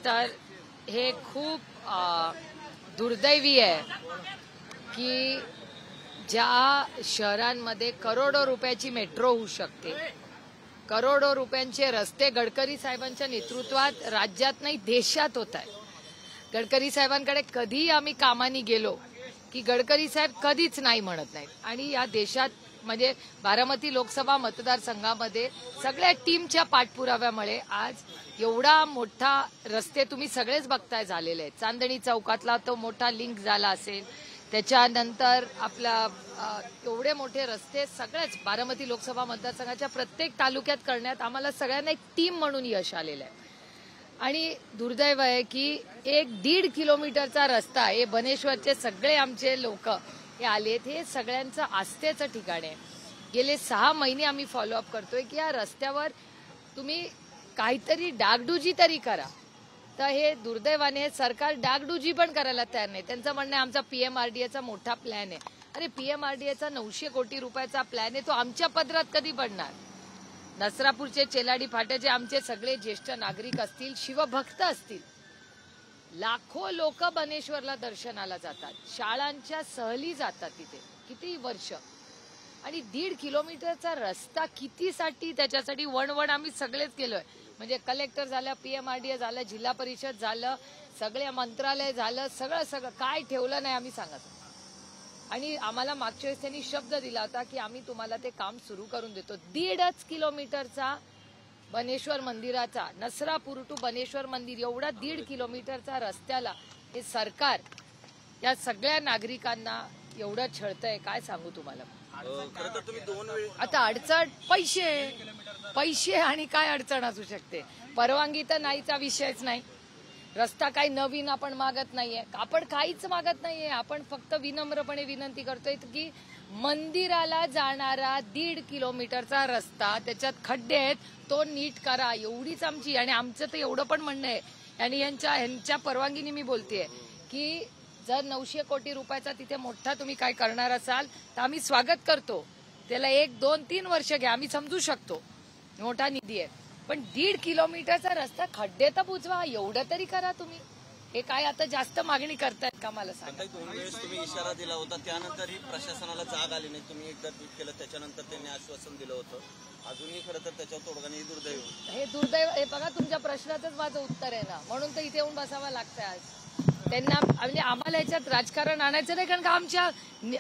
तर हे खूप दुर्दैवी आहे की ज्या शहरांमध्ये करोडो रुपयाची मेट्रो होऊ शकते, करोडो रुपयांचे रस्ते गडकरी साहेबांच्या नेतृत्वात राज्यात नाही देशात होत आहे. गडकरी साहेबांकडे कधी आम्ही कामानी गेलो की गडकरी साहेब कधीच नाही म्हणत नाहीत. आणि या देशात म्हणजे बारामती लोकसभा मतदारसंघामध्ये सगळ्या टीमच्या पाठपुराव्यामुळे आज एवढा मोठा रस्ते तुम्ही सगळेच बघताय झालेले आहेत. चांदणी चौकातला तो मोठा लिंक झाला असेल, त्याच्यानंतर आपला एवढे मोठे रस्ते सगळेच बारामती लोकसभा मतदारसंघाच्या प्रत्येक तालुक्यात करण्यात आम्हाला सगळ्यांना एक टीम म्हणून यश आलेलं आहे. आणि दुर्दैव आहे की 1-1.5 किलोमीटरचा रस्ता हे बनेश्वरचे सगळे आमचे लोक हे आलेत. हे सगळ्यांचं आस्थेचं ठिकाण आहे. गेले 6 महिने आम्ही फॉलोअप करतोय की या रस्त्यावर तुम्ही काहीतरी डागडुजी तरी करा. तर हे दुर्दैवाने सरकार डागडुजी पण करायला तयार नाही. त्यांचं म्हणणं आहे आमचा पीएमआरडीएचा मोठा प्लॅन आहे. अरे पीएमआरडीएचा 900 कोटी रुपयाचा प्लॅन आहे, तो आमच्या पदरात कधी पडणार? नसरापूरचे चेलाडी फाट्याचे आमचे सगळे ज्येष्ठ नागरिक असतील, शिवभक्त असतील, लाखो लोक बनेश्वरला दर्शनाला जातात, शाळांच्या सहली जातात तिथे किती वर्ष. आणि 1.5 किलोमीटरचा रस्ता कितीसाठी? त्याच्यासाठी वणवण आम्ही सगळेच केलोय. म्हणजे कलेक्टर झालं, पीएमआरडीए झालं, जिल्हा परिषद झालं, सगळे मंत्रालय झालं, सगळं काय ठेवलं नाही आम्ही सांगत. आणि आम्हाला मागच्या वेळेस त्यांनी शब्द दिला होता की आम्ही तुम्हाला ते काम सुरू करून देतो. 1.5 किलोमीटरचा बनेश्वर मंदिराचा, नसरापूर टू बनेश्वर मंदिर एवढा 1.5 किलोमीटरचा रस्त्याला हे सरकार या सगळ्या नागरिकांना एवढं छळतंय, काय सांगू तुम्हाला. आता अडचण पैसे आणि काय अडचण असू शकते? परवानगी तर नाहीचा विषयच नाही. रस्ता काही नवीन आपण मागत नाहीये, आपण काहीच मागत नाहीये. आपण फक्त विनम्रपणे विनंती करतोय की मंदिराला जाणारा 1.5 किलोमीटरचा रस्ता, त्याच्यात खड्डे आहेत, तो नीट करा, एवढीच आमची. आणि आमचं तर एवढं पण म्हणणं आहे, आणि यांच्या परवानगीने मी बोलतेय की जर 900 कोटी रुपयाचा तिथे मोठा तुम्ही काय करणार असाल तर आम्ही स्वागत करतो. त्याला 1, 2, 3 वर्ष घ्या, आम्ही समजू शकतो, मोठा निधी आहे. पण 1.5 किलोमीटरचा रस्ता खड्डे तर बुजवा, एवढं तरी करा तुम्ही. हे काय आता जास्त मागणी करतायत का मला सांगा. 2 वेळेस तुम्ही इशारा दिला होता, त्यानंतरही प्रशासनाला जाग आली नाही. तुम्ही एकदा ट्विट केलं, त्याच्यानंतर त्यांनी आश्वासन दिलं होतं. अजूनही खरं तर त्याच्यावर तोडगा नाही. दुर्दैव हे दुर्दैव. हे बघा तुमच्या प्रश्नातच माझं उत्तर आहे ना, म्हणून तर इथे येऊन बसावं लागतंय आज त्यांना. म्हणजे आम्हाला याच्यात राजकारण आणायचं नाही, कारण का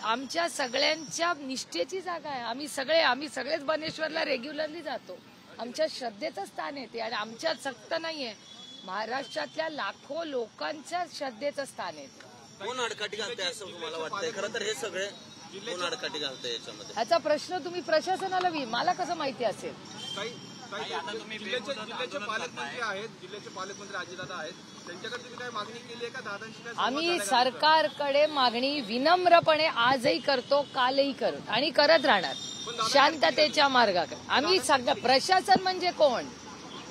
आमच्या सगळ्यांच्या निष्ठेची जागा आहे. आम्ही सगळेच बनेश्वरला रेग्युलरली जातो. आमच्या श्रद्धेचं स्थान आहे ते, आणि आमच्यात सक्त नाहीये, महाराष्ट्रातल्या लाखो लोकांच्या श्रद्धेचं स्थान आहे. कोण अडकाठी घालतंय असं तुम्हाला वाटतंय? खरं तर हे सगळे कोण अडकाठी घालतंय याच्यामध्ये? ह्याचा प्रश्न तुम्ही प्रशासनाला मला कसं माहिती असेल? जिल्ह्याचे पालकमंत्री आहेत, जिल्ह्याचे पालकमंत्री अजितदादा आहेत, त्यांच्याकडे तुम्ही काय मागणी केली आहे का? दादांशी आम्ही सरकारकडे मागणी विनम्रपणे आजही करतो, कालही करत आणि करत राहणार, शांततेच्या मार्गाकडे. आम्ही सगळं प्रशासन म्हणजे कोण?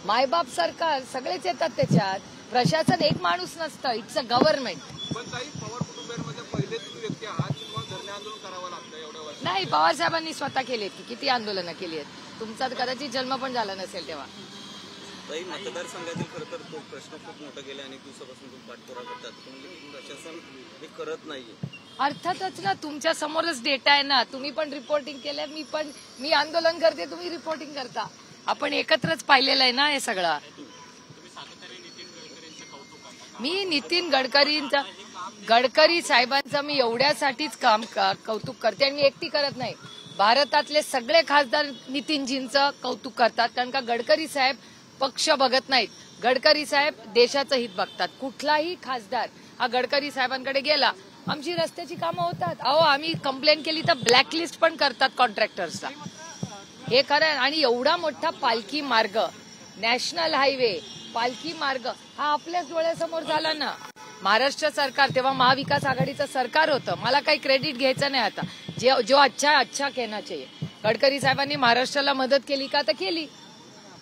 मायबाप सरकार सगळेच येतात त्याच्यात. प्रशासन एक माणूस नसतं, इट्स अ गव्हर्नमेंट. पण ताई, पवार कुटुंबियांमध्ये पहिले तुम्ही व्यक्ती आहात की तुम्हाला धरणे आंदोलन करावं लागतं एवढ्या वर्ष? नाही, पवार साहेबांनी स्वतः केली आहेत, किती आंदोलनं केली आहेत. तुमचा कदाचित जन्म पण झाला नसेल तेव्हा. ताई, मतदारसंघातील खरं तर तो प्रश्न खूप मोठा गेला, अनेक दिवसापासून तुम्ही पाठपुरावा करतात, पण प्रशासन हे करत नाहीये. अर्थातच ना, तुमच्या समोरच डेटा आहे ना. तुम्ही पण रिपोर्टिंग केलंय, मी आंदोलन करते, तुम्ही रिपोर्टिंग करता. आपण एकत्रच पाहिलेलं आहे ना हे सगळं. मी नितीन गडकरी साहेबांचं मी एवढ्यासाठीच कौतुक करते, आणि मी एकटी करत नाही. भारतातले सगळे खासदार नितीनजींचं कौतुक करतात, कारण का गडकरी साहेब पक्ष बघत नाहीत. गडकरी साहेब देशाचं हित बघतात. कुठलाही खासदार हा गडकरी साहेबांकडे गेला, आमची रस्त्याची कामं होतात. आम्ही कंप्लेंट केली तर ब्लॅकलिस्ट पण करतात कॉन्ट्रॅक्टर्सला. हे खरं. आणि एवढा मोठा पालखी मार्ग, नॅशनल हायवे, पालखी मार्ग हा आपल्याच डोळ्यासमोर झाला ना. महाराष्ट्र सरकार, तेव्हा महाविकास आघाडीचं सरकार होतं, मला काही क्रेडिट घ्यायचं नाही. आता जो अच्छा कहना चाहिए. गडकरी साहेबांनी महाराष्ट्राला मदत केली का? तर केली.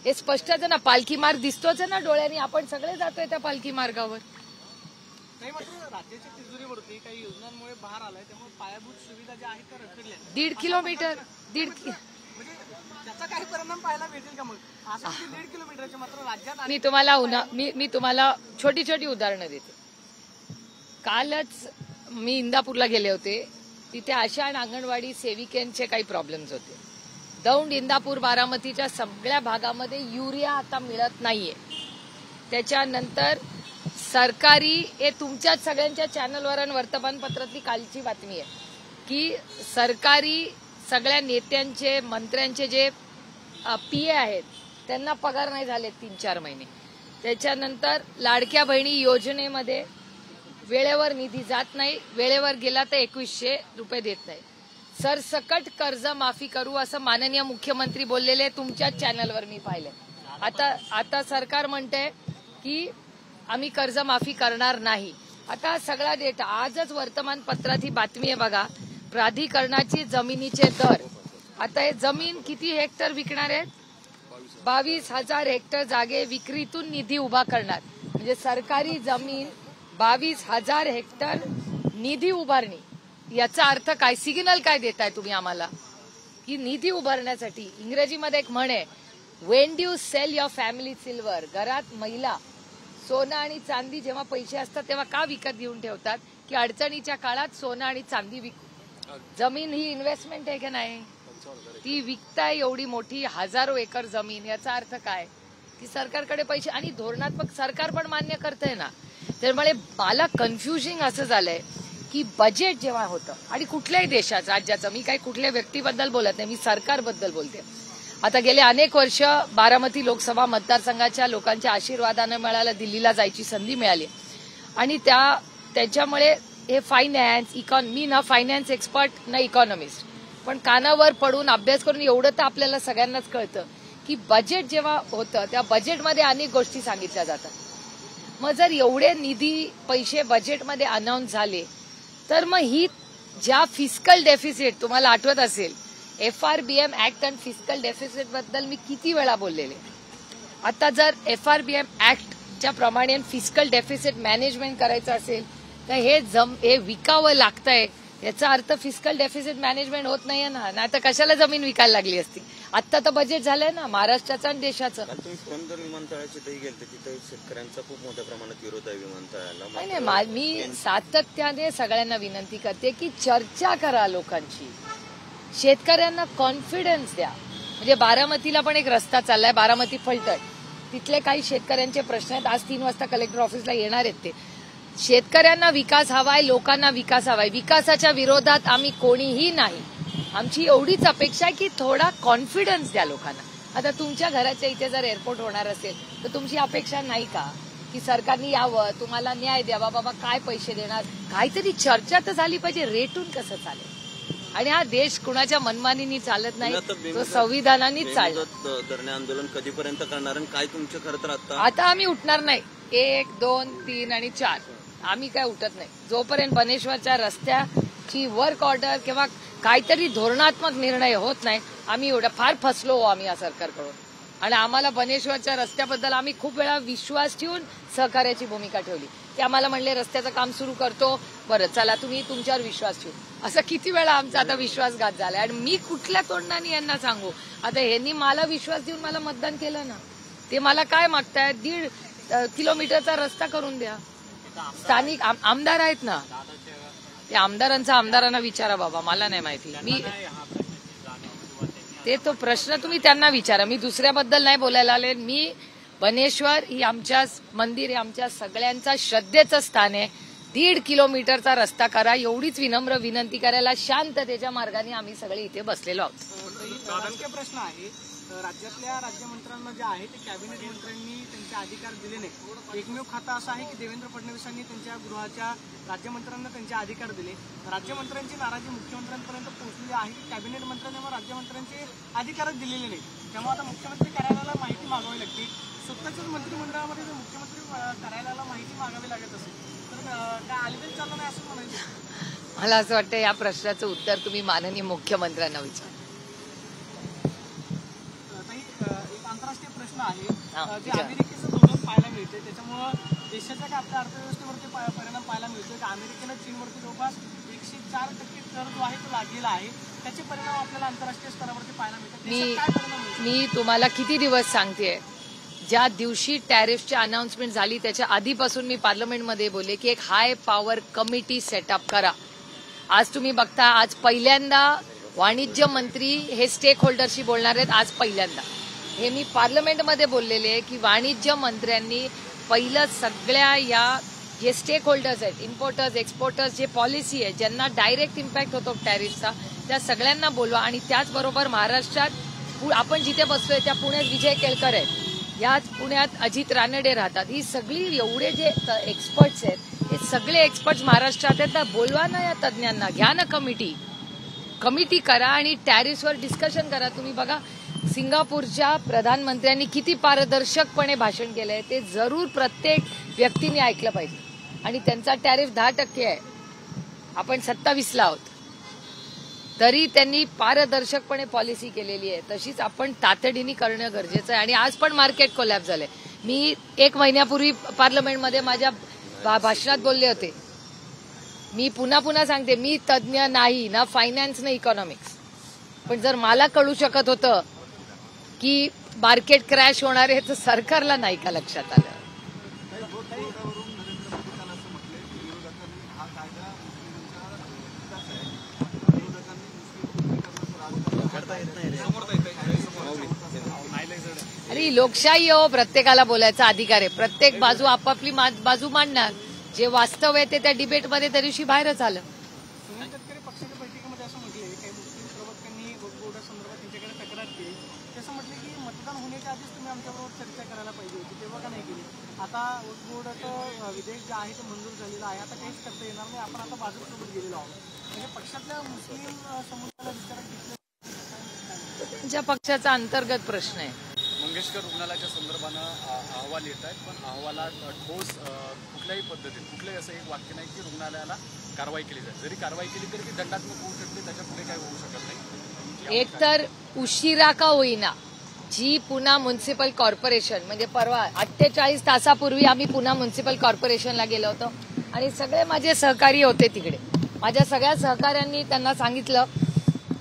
हे स्पष्टच आहे ना. पालखी मार्ग दिसतोच आहे ना डोळ्यांनी. आपण सगळे जातोय त्या पालखी मार्गावर. राज्याची तिजोरी रस्त्यावरती काही योजनांमुळे भार आलाय, त्यामुळे पायाभूत सुविधा ज्या आहेत त्या रखडल्या आहेत. 1.5 किलोमीटर म्हणजे त्याचा काही परिणाम पाहायला भेटेल का मग? असं 1.5 किलोमीटरचे मात्र राज्यात मी तुम्हाला छोटी छोटी उदाहरणं देते. कालच मी इंदापूरला गेले होते. तिथे आशा आणि अंगणवाडी सेविकांचे काही प्रॉब्लेम्स होते. दौंड, इंदापूर, बारामतीच्या सगळ्या भागामध्ये युरिया आता मिळत नाहीये. त्याच्यानंतर सरकारी, हे तुमच्याच सगळ्यांच्या चॅनलवर आणि वर्तमानपत्रातली कालची बातमी आहे की सरकारी सगळ्या नेत्यांचे, मंत्र्यांचे जे पीए आहेत त्यांना पगार नाही झाले 3-4 महिने. त्याच्यानंतर लाडक्या बहिणी योजनेमध्ये वेळेवर निधी जात नाही. वेळेवर गेला तर 2100 रुपये देत नाही. सरसकट कर्ज माफी करू असं माननीय मुख्यमंत्री बोललेले तुमच्याच चॅनलवर मी पाहिलंय. आता सरकार म्हणते की आम्ही कर्ज माफी करणार नाही. आता सगळा डेटा आजच वर्तमानपत्रात ही बातमी आहे बघा. प्राधिकरणाची जमिनीचे दर, आता हे जमीन किती हेक्टर विकणार आहेत? 22,000 हेक्टर जागे विक्रीतून निधी उभा करणार. म्हणजे सरकारी जमीन 22,000 हेक्टर निधी उभारणी. याचा अर्थ काय? सिग्नल काय देताय तुम्ही आम्हाला की निधी उभारण्यासाठी? इंग्रजीमध्ये एक म्हण आहे, when do sell your family silver. घरात महिला सोनं आणि चांदी जेव्हा पैसे असतात तेव्हा का विकत घेऊन ठेवतात? की अडचणीच्या काळात सोनं आणि चांदी विकू. जमीन ही इन्व्हेस्टमेंट आहे की नाही? ती विकताय एवढी मोठी 1000 एकर जमीन. याचा अर्थ काय? की सरकारकडे पैसे, आणि धोरणात्मक सरकार पण मान्य करतंय ना. त्यामुळे मला कन्फ्युजिंग असं झालंय की बजेट जेव्हा होतं, आणि कुठल्याही देशाचं, राज्याचं, मी काही कुठल्या व्यक्तीबद्दल बोलत नाही, मी सरकारबद्दल बोलते. आता गेले अनेक वर्ष बारामती लोकसभा मतदारसंघाच्या लोकांच्या आशीर्वादानं मिळालं, दिल्लीला जायची संधी मिळाली. आणि त्याच्यामुळे हे फायनान्स, मी ना फायनान्स एक्सपर्ट ना इकॉनॉमिस्ट, पण कानावर पडून अभ्यास करून एवढं तर आपल्याला सगळ्यांनाच कळतं की बजेट जेव्हा होतं त्या बजेटमध्ये अनेक गोष्टी सांगितल्या जातात. मग जर एवढे निधी पैसे बजेटमध्ये अनाऊन्स झाले तर मग ही ज्या फिस्कल डेफिसिट, तुम्हाला आठवत असेल FRBM ऍक्ट आणि फिस्कल डेफिसिट बद्दल मी किती वेळा बोललेले. आता जर FRBM ऍक्टच्या प्रमाणे फिस्कल डेफिसिट मॅनेजमेंट करायचं असेल तर हे विकावं लागतंय. याचा अर्थ फिस्कल डेफिसिट मॅनेजमेंट होत नाहीये ना. नाही तर कशाला जमीन विकायला लागली असती? आता तर बजेट झालंय ना महाराष्ट्राचं आणि देशाचं. तुम्ही पुरंदर विमानतळाची तरी गेलते, तिथे शेतकऱ्यांचा खूप मोठ्या प्रमाणात विरोध आहे विमानतळाला. नाही, मी सातत्याने सगळ्यांना विनंती करते की चर्चा करा लोकांची. शेतकऱ्यांना कॉन्फिडन्स द्या. म्हणजे बारामतीला पण एक रस्ता चाललाय, बारामती फलटण. तिथले काही शेतकऱ्यांचे प्रश्न आहेत. आज 3 वाजता कलेक्टर ऑफिसला येणार आहेत ते. शेतकऱ्यांना विकास हवाय, लोकांना विकास हवाय. विकासाच्या विरोधात आम्ही कोणीही नाही. आमची एवढीच अपेक्षा आहे की थोडा कॉन्फिडन्स द्या लोकांना. आता तुमच्या घराच्या इथे जर एअरपोर्ट होणार असेल तर तुमची अपेक्षा नाही का की सरकारने यावं, तुम्हाला न्याय द्यावा? बाबा काय पैसे देणार? काहीतरी चर्चा तर झाली पाहिजे. रेटून कसं चालेल? आणि हा देश कुणाच्या मनमानीनी चालत नाही, तो संविधानानेच चालतो. धरणे आंदोलन कधीपर्यंत करणार आणि काय तुमचं? खरं तर आता आम्ही उठणार नाही. 1, 2, 3 आणि 4 आम्ही काय उठत नाही जोपर्यंत बनेश्वरच्या रस्त्याची वर्क ऑर्डर किंवा काहीतरी धोरणात्मक निर्णय होत नाही. आम्ही एवढं फार फसलो आम्ही या सरकारकडून. आणि आम्हाला बनेश्वरच्या रस्त्याबद्दल आम्ही खूप वेळा विश्वास ठेवून सहकार्याची भूमिका ठेवली. ते आम्हाला म्हणले रस्त्याचं काम सुरू करतो, बरं चला तुम्ही तुमच्यावर विश्वास ठेवू. असं किती वेळा आमचा आता विश्वासघात झालाय. आणि मी कुठल्या तोंडाने यांना सांगू? आता यांनी मला विश्वास देऊन मला मतदान केलं ना. ते मला काय मागतायत? 1.5 किलोमीटरचा रस्ता करून द्या. स्थानिक आमदार आहेत ना, ते आमदारांना विचारा बाबा, मला नाही माहिती. मी ते तो प्रश्न तुम्ही त्यांना विचारा. मी दुसऱ्याबद्दल नाही बोलायला आले. मी बनेश्वर ही आमच्या मंदिर आहे, आमच्या सगळ्यांचा श्रद्धेचं स्थान आहे. 1.5 किलोमीटरचा रस्ता करा एवढीच विनम्र विनंती करायला शांततेच्या मार्गाने आम्ही सगळे इथे बसलेलो आहोत. राजकीय प्रश्न आहे. राज्यातल्या राज्यमंत्र्यांना जे आहे ते कॅबिनेट मंत्र्यांनी त्यांचे अधिकार दिले नाही. एकमेव खातं असं आहे की देवेंद्र फडणवीसांनी त्यांच्या गृहाच्या राज्यमंत्र्यांना त्यांचे अधिकार दिले. राज्यमंत्र्यांची नाराजी मुख्यमंत्र्यांपर्यंत पोहोचलेली आहे की कॅबिनेट मंत्र्यांना राज्यमंत्र्यांचे अधिकारच दिलेले नाही. त्यामुळे आता मुख्यमंत्री कार्यालयाला माहिती मागावी लागते. स्वतःच्याच मंत्रिमंडळामध्ये जर मुख्यमंत्री कार्यालयाला माहिती मागावी लागत असेल तर काय आलेलं चाललं नाही असं म्हणायचं? मला असं वाटतं या प्रश्नाचं उत्तर तुम्ही माननीय मुख्यमंत्र्यांना विचारा. एक आंतरराष्ट्रीय प्रश्न आहे. जे अमेरिकेचं धोरण पाहायला मिळते त्याच्यामुळं देशाच्या काय आपल्या अर्थव्यवस्थेवरती परिणाम पाहायला मिळतोय की अमेरिकेनं चीनवरती जवळपास 104% कर जो आहे तो लादलेला आहे, त्याचे परिणाम आपल्याला आंतरराष्ट्रीय स्तरावरती पाहायला मिळतात. देशात काय परिणाम मिळतो? मी तुम्हाला किती दिवस सांगतेय, ज्या दिवशी टॅरिफची अनाउन्समेंट झाली त्याच्या आधीपासून मी पार्लमेंटमध्ये बोलले की एक हाय पॉवर कमिटी सेटअप करा. आज तुम्ही बघता, आज पहिल्यांदा वाणिज्य मंत्री हे स्टेक होल्डरशी बोलणार आहेत. आज पहिल्यांदा हे मी पार्लमेंटमध्ये बोललेले आहे की वाणिज्य मंत्र्यांनी पहिलं सगळ्या या जे स्टेक होल्डर्स आहेत, इम्पोर्टर्स एक्सपोर्टर्स, जे पॉलिसी आहे ज्यांना डायरेक्ट इम्पॅक्ट होतो टॅरिफचा, त्या सगळ्यांना बोलवा. आणि त्याचबरोबर महाराष्ट्रात आपण जिथे बसतोय त्या पुण्यात विजय केळकर आहेत, याच पुण्यात अजित रानडे राहतात. ही सगळी एवढे जे एक्सपर्ट्स आहेत हे सगळे एक्सपर्ट्स महाराष्ट्रात आहेत. तर बोलवा ना या तज्ज्ञांना, घ्या ना कमिटी करा आणि टॅरिफवर डिस्कशन करा. तुम्ही बघा सिंगापूरच्या प्रधानमंत्र्यांनी किती पारदर्शकपणे भाषण केलंय, ते जरूर प्रत्येक व्यक्तीने ऐकलं पाहिजे. आणि त्यांचा टॅरिफ 10% आहे, आपण 27ला आहोत, तरी त्यांनी पारदर्शकपणे पॉलिसी केलेली आहे. तशीच आपण तातडीने करणं गरजेचं आहे. आणि आज पण मार्केट कोलॅप्स झालंय. मी 1 महिन्यापूर्वी पार्लमेंटमध्ये माझ्या भाषणात बोलले होते, मी पुन्हा सांगते, मी तज्ज्ञ नाही, ना फायनान्स ना इकॉनॉमिक्स, पण जर मला कळू शकत होतं की मार्केट क्रॅश होणार आहे तर सरकारला नाही का लक्षात आलं? अरे लोकशाही हो, प्रत्येकाला बोलायचा अधिकार आहे. प्रत्येक बाजू आपापली बाजू मांडणार. जे वास्तव आहे ते त्या डिबेटमध्ये त्या दिवशी बाहेरच आलं. सुनील तटकरे पक्षाच्या बैठकीमध्ये असं म्हटले, काही मुस्लिम प्रवक्त्यांनी वक्फ बोर्डासंदर्भात त्यांच्याकडे तक्रार केली. तसं म्हटलं की मतदान होण्याच्या आधीच तुम्ही आमच्याबरोबर चर्चा करायला पाहिजे होती, तेव्हा का नाही केली? आता वक्फ बोर्डाचं विधेयक जे आहे ते मंजूर झालेलं आहे, आता काहीच करता येणार नाही, आपण आता भाजपसोबत गेलेलो आहोत. म्हणजे पक्षातल्या मुस्लिम समुदायाला विचारात घेतलं, त्यांच्या पक्षाचा अंतर्गत प्रश्न आहे. मंगेशकर रुग्णालयाच्या संदर्भानं अहवाल येत आहेत, पण अहवालात ठोस कुठल्याही पद्धतीत कुठलंही असं एक वाक्य नाही की रुग्णालयाला कारवाई केली जाईल. जरी कारवाई केली तरी ती दंडात्मक होऊ शकते, त्याच्या पुढे काही होऊ शकत नाही. एकतर उशिरा का होईना, जी पुणा म्युन्सिपल कॉर्पोरेशन, म्हणजे परवा 48 तासापूर्वी आम्ही पुणा म्युन्सिपल कॉर्पोरेशनला गेलो होतो आणि सगळे माझे सहकारी होते तिकडे. माझ्या सगळ्या सहकाऱ्यांनी त्यांना सांगितलं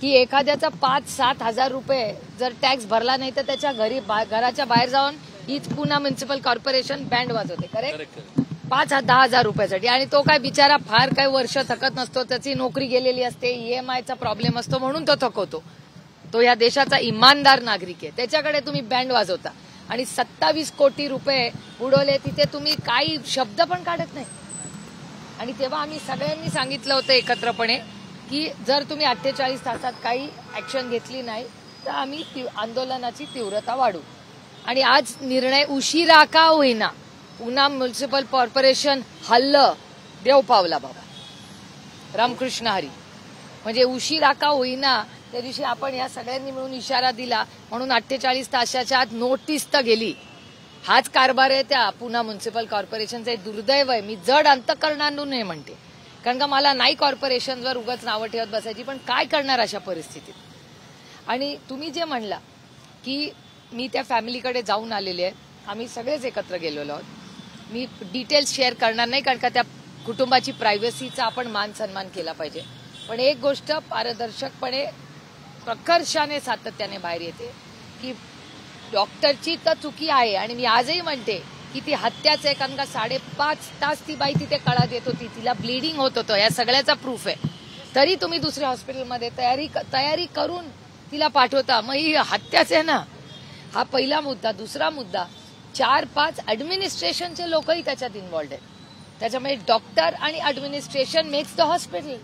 की एखाद्याचा 5-7 हजार रुपये जर टॅक्स भरला नाही तर त्याच्या घराच्या बाहेर जाऊन हीच पुणा म्युन्सिपल कॉर्पोरेशन बँड वाजवते. करेक्ट? 5-10 हजार रुपयासाठी. आणि तो काय बिचारा फार काही वर्ष थकत नसतो, त्याची नोकरी गेलेली असते, EMIचा प्रॉब्लेम असतो म्हणून तो थकवतो. तो या देशाचा इमानदार नागरिक आहे, त्याच्याकडे तुम्ही बँड वाजवता. आणि 27 कोटी रुपये उडवले, तिथे तुम्ही काही शब्द पण काढत नाही. आणि तेव्हा आम्ही सगळ्यांनी सांगितलं होतं एकत्रपणे की जर तुम्ही 48 तासात काही ऍक्शन घेतली नाही तर आम्ही आंदोलनाची तीव्रता वाढवू. आणि आज निर्णय उशिरा का होईना, पुणा म्युन्सिपल कॉर्पोरेशन हल्लं, देव पावला बाबा, रामकृष्ण हरी. म्हणजे उशिरा का होईना, त्या दिवशी आपण या सगळ्यांनी मिळून इशारा दिला म्हणून 48 तासाच्या आत नोटीस तर गेली. हाच कारभार आहे त्या पुणा म्युन्सिपल कॉर्पोरेशनचं. दुर्दैव आहे. मी जड अंतःकरणातून नाही म्हणते, कारण का मला नाही कॉर्पोरेशनवर उगाच नावं ठेवत बसायची, पण काय करणार अशा परिस्थितीत. आणि तुम्ही जे म्हणला की मी त्या फॅमिलीकडे जाऊन आलेले आहे, आम्ही सगळेच एकत्र गेलेलो आहोत. मी डिटेल्स शेअर करणार नाही, कारण का त्या कुटुंबाची प्रायव्हसीचा आपण मान सन्मान केला पाहिजे. पण एक गोष्ट पारदर्शकपणे प्रकर्षाने सातत्याने बाहेर येते की डॉक्टरची तर चुकी आहे. आणि मी आजही म्हणते की ती हत्याच आहे, कारण का 5.5 तास ती बाई तिथे कळा देत होती, तिला ब्लिडिंग होत होतं, या सगळ्याचा प्रूफ आहे. तरी तुम्ही दुसऱ्या हॉस्पिटलमध्ये तयारी करून तिला पाठवता, मग ही हत्याच आहे ना. हा पहिला मुद्दा. दुसरा मुद्दा, 4-5 ऍडमिनिस्ट्रेशनचे लोकही त्याच्यात इन्व्हॉल्ड आहेत. त्याच्यामुळे डॉक्टर आणि ऍडमिनिस्ट्रेशन मेक्स द हॉस्पिटल.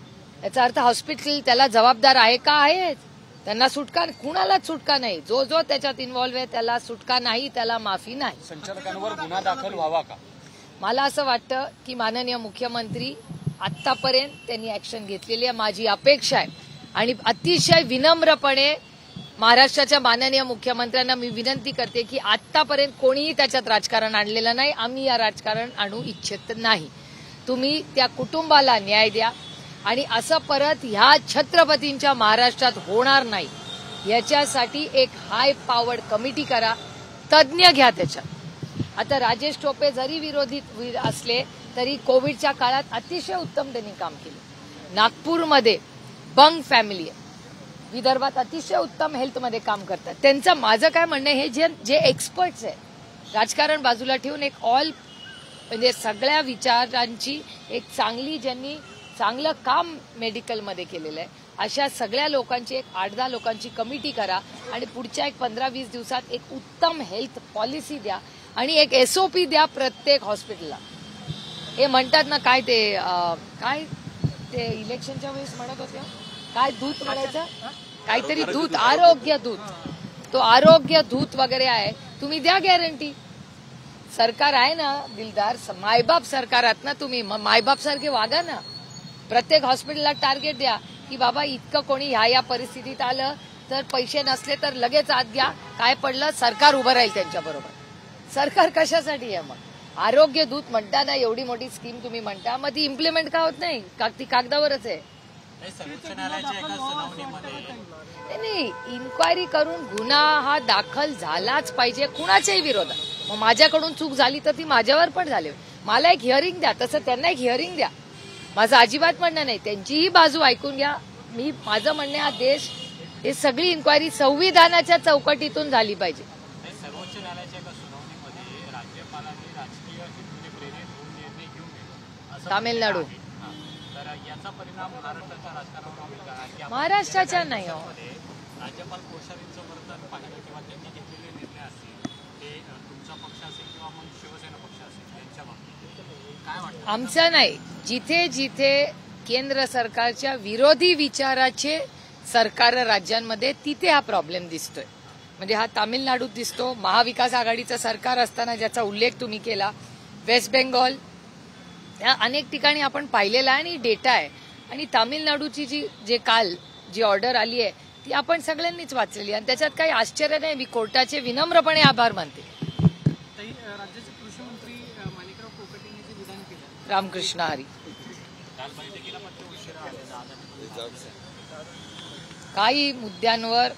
याचा अर्थ हॉस्पिटल त्याला जबाबदार आहे का? आहे. त्यांना सुटका, कुणालाच सुटका नाही. जो त्याच्यात इन्व्हॉल्व्ह आहे त्याला सुटका नाही, त्याला माफी नाही. संचालकांवर गुन्हा दाखल व्हावा का? मला असं वाटतं की माननीय मुख्यमंत्री आतापर्यंत त्यांनी ऍक्शन घेतलेली आहे. माझी अपेक्षा आहे आणि अतिशय विनम्रपणे महाराष्ट्राच्या माननीय मुख्यमंत्र्यांना मी विनंती करते की आतापर्यंत कोणीही त्याच्यात राजकारण आणलेलं नाही. आम्ही या राजकारण आणू इच्छित नाही. तुम्ही त्या कुटुंबाला न्याय द्या आणि असं परत ह्या छत्रपतींच्या महाराष्ट्रात होणार नाही याच्यासाठी एक हाय पॉवर्ड कमिटी करा, तज्ज्ञ घ्या त्याच्यात आता राजेश टोपे जरी विरोधी असले तरी कोविडच्या काळात अतिशय उत्तम त्यांनी काम केले. नागपूरमध्ये बंग फॅमिली आहे, विदर्भात अतिशय उत्तम हेल्थमध्ये काम करतात. त्यांचं माझं काय म्हणणं आहे, हे जे एक्सपर्ट्स आहे, राजकारण बाजूला ठेवून एक ऑल म्हणजे सगळ्या विचारांची एक चांगली, ज्यांनी चांगलं काम मेडिकलमध्ये केलेलं आहे, अशा सगळ्या लोकांची एक 8-10 लोकांची कमिटी करा आणि पुढच्या एक 15-20 दिवसात एक उत्तम हेल्थ पॉलिसी द्या आणि एक SOP द्या प्रत्येक हॉस्पिटलला. हे म्हणतात ना काय ते इलेक्शनच्या वेळेस म्हणत होते, काय दूत म्हणायचं, काहीतरी दूत, आरोग्य दूत, तो आरोग्य दूत वगैरे आहे, तुम्ही द्या गॅरंटी. सरकार आहे ना दिलदार, मायबाप सरकार आहात ना तुम्ही, मायबाप सारखे वागा ना. प्रत्येक हॉस्पिटलला टार्गेट द्या की बाबा इतकं कोणी ह्या परिस्थितीत आलं तर पैसे नसले तर लगेच आत घ्या, काय पडलं सरकार उभं राहील त्यांच्याबरोबर. सरकार कशासाठी आहे मग? आरोग्य दूत म्हणता ना, एवढी मोठी स्कीम तुम्ही म्हणता, मग ती इम्प्लिमेंट का होत नाही? ती कागदावरच आहे. नाही, इन्क्वायरी करून गुन्हा हा दाखल झालाच पाहिजे कुणाच्याही विरोधात. मग माझ्याकडून चूक झाली तर ती माझ्यावर पण झाली, मला एक हिअरिंग द्या, तसं त्यांना एक हिअरिंग द्या. माझं अजिबात म्हणणं नाही, त्यांचीही बाजू ऐकून घ्या. माझं म्हणणं, हा देश, हे सगळी इन्क्वायरी संविधानाच्या चौकटीतून झाली पाहिजे. सर्वोच्च न्यायालयाच्या एका सुनावणीमध्ये राज्यपालांनी राजकीय हेतूने प्रेरित होऊन निर्णय घेऊ नये तामिळनाडू, तर याचा परिणाम महाराष्ट्राच्या राजकारणावर होईल का? महाराष्ट्राच्या नाही हो. राज्यपाल कोश्यारींचं वर्तन पाहिलं किंवा त्यांनी घेतलेले निर्णय असतील, ते तुमचा पक्ष असेल किंवा मग शिवसेना पक्ष असेल, त्यांच्या बाबतीत काय वाटतं? आमचं नाही, जिथे जिथे केंद्र सरकारच्या विरोधी विचाराचे सरकार राज्यांमध्ये, तिथे हा प्रॉब्लेम दिसतोय. म्हणजे हा तामिळनाडूत दिसतो, महाविकास आघाडीचं सरकार असताना ज्याचा उल्लेख तुम्ही केला, वेस्ट बेंगॉल, या अनेक ठिकाणी आपण पाहिलेला आहे आणि डेटा आहे. आणि तामिळनाडूची जी काल जी ऑर्डर आली आहे ती आपण सगळ्यांनीच वाचलेली, आणि त्याच्यात काही आश्चर्य नाही. मी कोर्टाचे विनम्रपणे आभार मानते. राज्याचे कृषी मंत्री माणिकराव कोकाटेंनी जे विधान केलं, रामकृष्ण हरी. काल बैठकीला मात्र उशिरा आले, काही मुद्द्यांवर